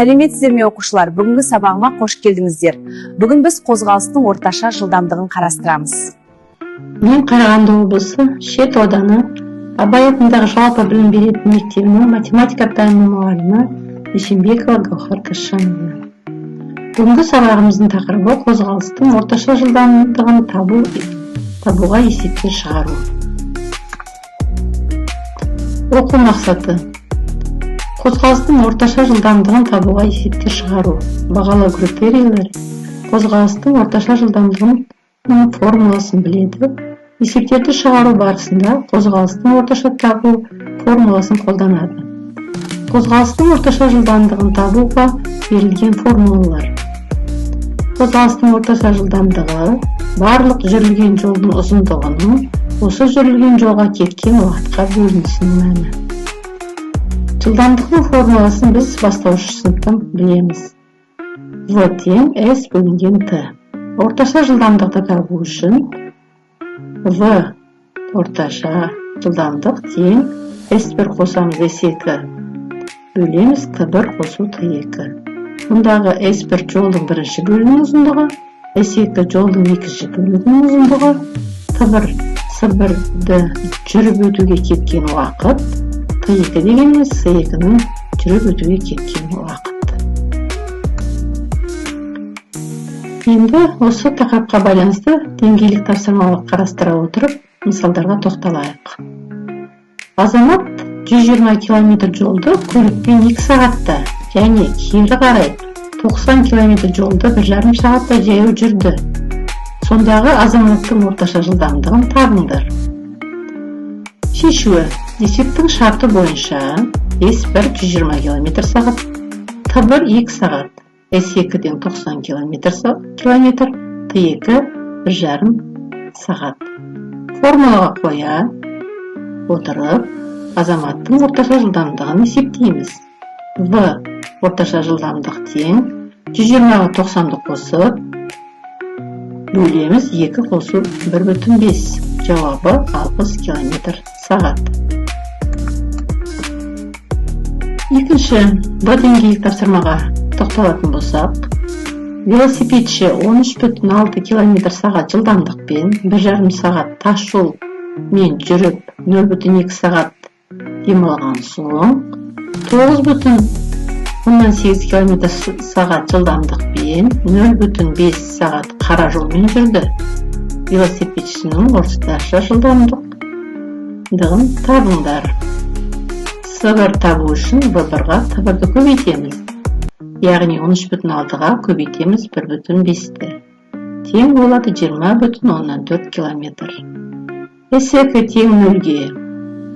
Сәлеметсіздер ме оқушылар, бүгінгі сабағыма қош келдіңіздер. Бүгін біз қозғалыстың орташа жылдамдығын қарастырамыз. Мен Қарағанды облысы Шет ауданы Абай атындағы жалпы білім беретін мектебінің математика пәнінің мұғалімі Дүйсенбекова Гаухар Касжановна. Бүгінгі сабағымыздың тақырыбы қозғалыстың орташа жылдамдығын табуға есептер шығару. Оқу мақсаты: қозғалыстың орташа жылдамдығын табуға есептер шығару. Бағалау критерийлері: қозғалыстың орташа жылдамдығының формуласын біледі. Есептерді шығару барысында қозғалыстың орташа табу формуласын қолданады. Қозғалыстың орташа жылдамдығын табуға берілген формулалар: қозғалыстың орташа жылдамдығы барлық жүрілген жолдың ұзындығының осы жүрілген жолға кеткен уақытқа бөлінісінің мәні. Жылдамдықтың формуласын біз бастауыш сыныптан білеміз. V тең S бөлінген T. Орташа жылдамдықты табу үшін V орташа жылдамдық тең S1 қосамыз S2 бөлеміз T1 қосу T2. Мұндағы S1 жолдың бірінші бөлігінің ұзындығы, S2 жолдың екінші бөлігінің ұзындығы, T1 S1-ді жүріп өтуге кеткен уақыт, T2 дегеніміз S2-ның жүріп өтуге кеткен уақыт. Енді осы тақырыпқа байланысты деңгейлік тапсырмалар қарастыра отырып, мысалдарға тоқталайық. Азамат 120 км жолды көлікпен 2 сағатта және кері қарай 90 км жолды 1,5 сағатта жаяу жүрді. Сондағы азаматтың орташа жылдамдығын табыңдар. Шешуі: есептің шарты бойынша S1 120 км сағат, T1 2 сағат, S2-ден 90 км, T2 1,5 сағат. Формулаға қоя отырып, азаматтың орташа жылдамдығын есептейміз. V орташа жылдамдық тең 120-ға 90-ды қосып бөлеміз 2 қосу 1,5. Жауабы 60 км сағат. Екінші B деңгейлік тапсырмаға тоқталатын болсақ, велосипедші 13,6 км сағат жылдамдықпен 1,5 сағат тас жол мен жүріп 0,2 сағат демалған соң 9,8 км сағат жылдамдықпен 0,5 сағат қара жолмен жүрді. Велосипедшінің орташа жылдамдығын табыңдар. S1 табу үшін V1-ға T1-ді көбейтеміз. Яғни 13,6-ға көбейтеміз 1,5-ті. Тең болады 20,4 км. S2 тең 0-ге.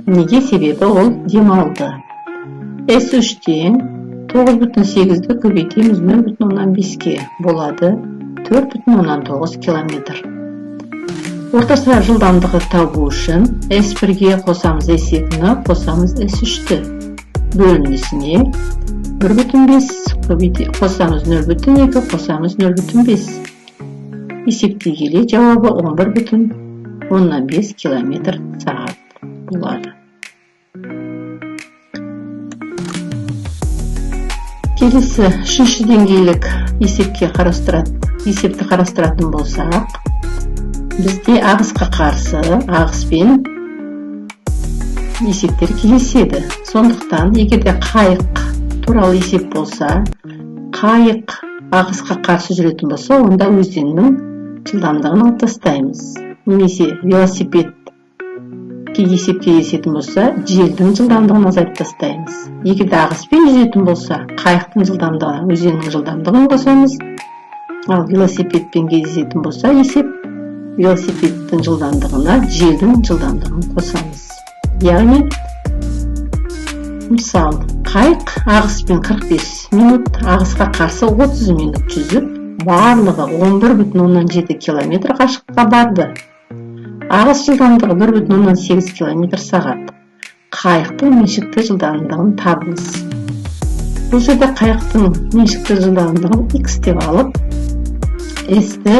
Неге? Себебі ол демалды. S3 тең 9,8-ді көбейтеміз 0,5-ге. Болады 4,9 км. Орташа жылдамдығы табу үшін S1-ге қосамыз S2-ні, қосамыз S3-ті. Бөлінісіне 1,5 қосамыз 0,2, қосамыз 0,5. Есептей келе жауабы 11,5 км сағат болады. Келесі үшінші деңгейлік есепті қарастыратын болсақ, бізде ағысқа қарсы ағыспен есептер келеседі. Сондықтан, егерде қайық туралы есеп болса, қайық ағысқа қарсы жүретін болса, онда өзеннің жылдамдығын алып тастаймыз. Немесе велосипедке есепке есетін болса, желдің жылдамдығын азайтып тастаймыз. Егерде ағыспен жүретін болса, қайықтың жылдамдығына өзеннің жылдамдығын қосамыз. Ал велосипедпен кездесетін болса, есеп велосипедтің жылдамдығына желдің жылдамдығын қосамыз. Яғни, мысал, қайық ағыспен 45 минут, ағысқа қарсы 30 минут жүзіп, барлығы 11,7 км қашықтыққа барды. Ағыс жылдамдығы 1,8 км сағат. Қайықтың меншікті жылдамдығын табыңыз. Бұл жерде қайықтың меншікті жылдамдығын X деп алып, S-ті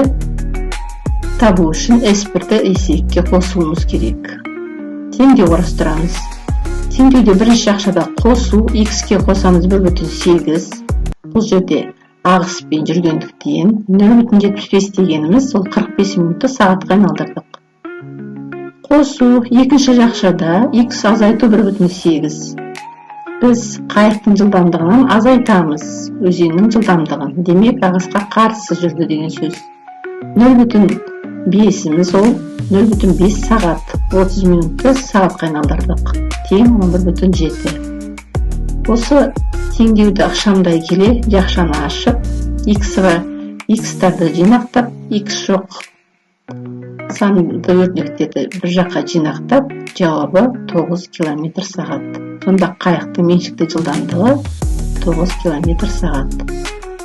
табу үшін S1-ді S2-ге қосуымыз керек. Теңдеу қарастырамыз. Теңдеуде бірінші ақшада қосу, X-ке қосамыз 1,8, бұл жерде ағыспен жүргендіктен 0,75 дегеніміз ол 45 минутты сағатқа айналдырдық. Қосу екінші жақшада x азайту 1,8. Біз қайықтың жылдамдығынан азайтамыз өзеннің жылдамдығын. Демек, ағысқа қарсы жүрді деген сөз. 0,5-іміз ол 0,5 сағат. 30 минутты сағатқа айналдырдық. Тең 11,7. Осы теңдеуді ақшамдай келе, жақшаны ашып, x-тарды жинақтап, x жоқ санды өрнектерді бір жаққа жинақтап, жауабы 9 км сағат. Сонда қайықтың меншікті жылдамдығы 9 км сағат.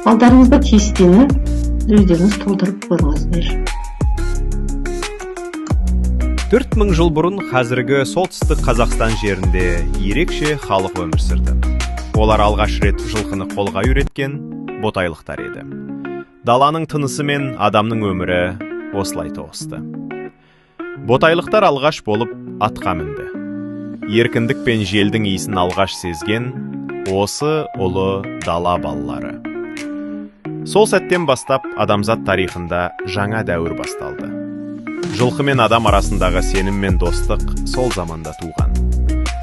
Алдарыңызда кестені өздеріңіз толтырып көріңіздер. 4000 жыл бұрын қазіргі солтүстік Қазақстан жерінде ерекше халық өмір сүрді. Олар алғаш рет жылқыны қолға үйреткен ботайлықтар еді. Даланың тынысы мен адамның өмірі осылай тоғысты. Ботайлықтар алғаш болып атқа мінді. Еркіндік пен желдің иісін алғаш сезген осы ұлы дала балалары. Сол сәттен бастап адамзат тарихында жаңа дәуір басталды. Жылқы мен адам арасындағы сенім мен достық сол заманда туған.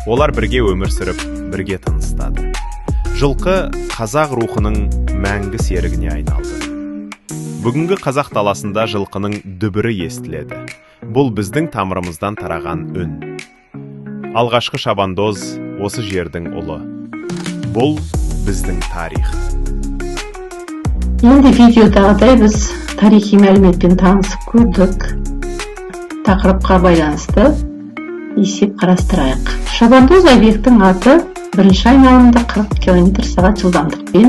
Олар бірге өмір сүріп, бірге тыныстады. Жылқы қазақ рухының мәңгі серігіне айналды. Бүгінгі қазақ даласында жылқының дүбірі естіледі. Бұл біздің тамырымыздан тараған үн. Алғашқы шабандоз осы жердің ұлы. Бұл біздің тарих. Енді видеодағыдай біз тарихи мәліметпен танысып көрдік. Тақырыпқа байланысты есеп қарастырайық. Шабандоз Айбектің аты бірінші айналымда 40 км сағат жылдамдықпен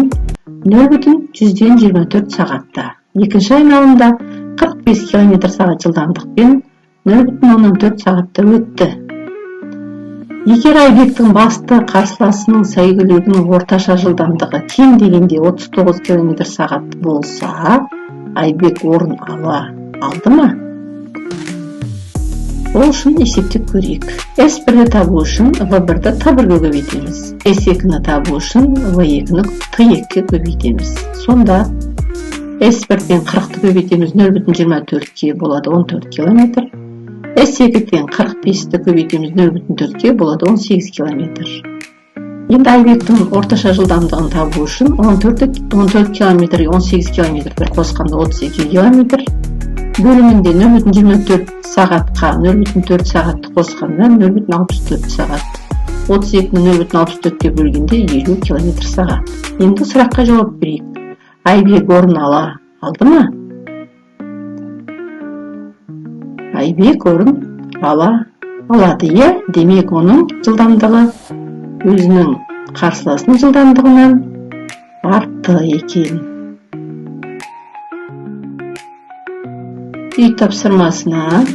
0,124 сағатта. Екінші айналымда 45 км сағат жылдамдықпен 0,14 сағатта өтті. Егер Айбектің басты қарсыласының сәйгүлегінің орташа жылдамдығы кем дегенде 39 км сағат болса, Айбек орын алды ма? Ол үшін есептеп көрейік. S1-ді табу үшін V1-ді T1-ге көбейтеміз. S2-ні табу үшін V2-ні T2-ге көбейтеміз. Сонда S1-ден 40-ті көбейтеміз 0,24-ге болады 14 км. S2-ден 45-ті көбейтеміз 0,4-ге болады 18 км. Енді Айбектің орташа жылдамдығын табу үшін 14 км-ге 18 км қосқанда 32 км. Бөлімінде 0,24 сағатқа 0,4 сағатты қосқанда 0,64 сағат. 32-ні 0,64-ке бөлгенде 50 км сағат. Енді сұраққа жауап берейік. Айбек орын алды ма? Айбек орын алады, е? Демек оның жылдамдығы өзінің қарсыласының жылдамдығынан артты екен. Үй тапсырмасына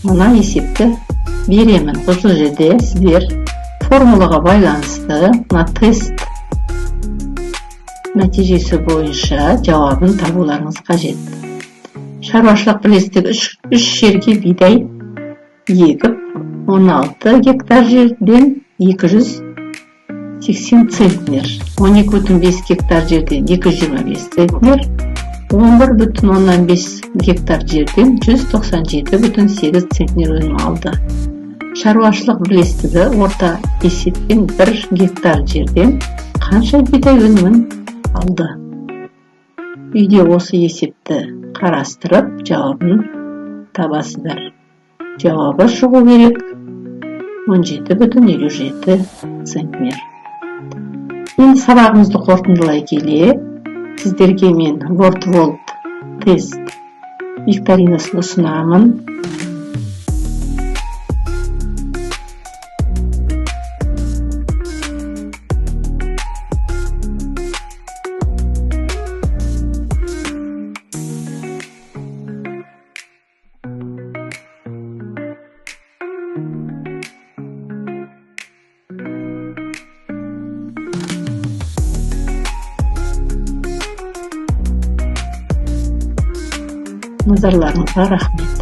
мына есепті беремін. Осы жерде сіздер формулаға байланысты мына тест нәтижесі бойынша жауабын табуларыңыз қажет. Шаруашылық бірлестігі 3 жерге бидай егіп 16 гектар жерден 280 центнер, 12,5 гектар жерден 225 центнер, 11,5 гектар жерден 197,8 центнер өнім алды. Шаруашылық бірлестігі орта есеппен 1 гектар жерден қанша бидай өнімін алды? Үйде осы есепті қарастырып, жауабын табасыздар. Жауабы шығу керек 17,57 центнер. Енді сабағымызды қорытындылай келе, сіздерге мен WordWorld тест викторинасын ұсынамын. Назарларыңызға рахмет.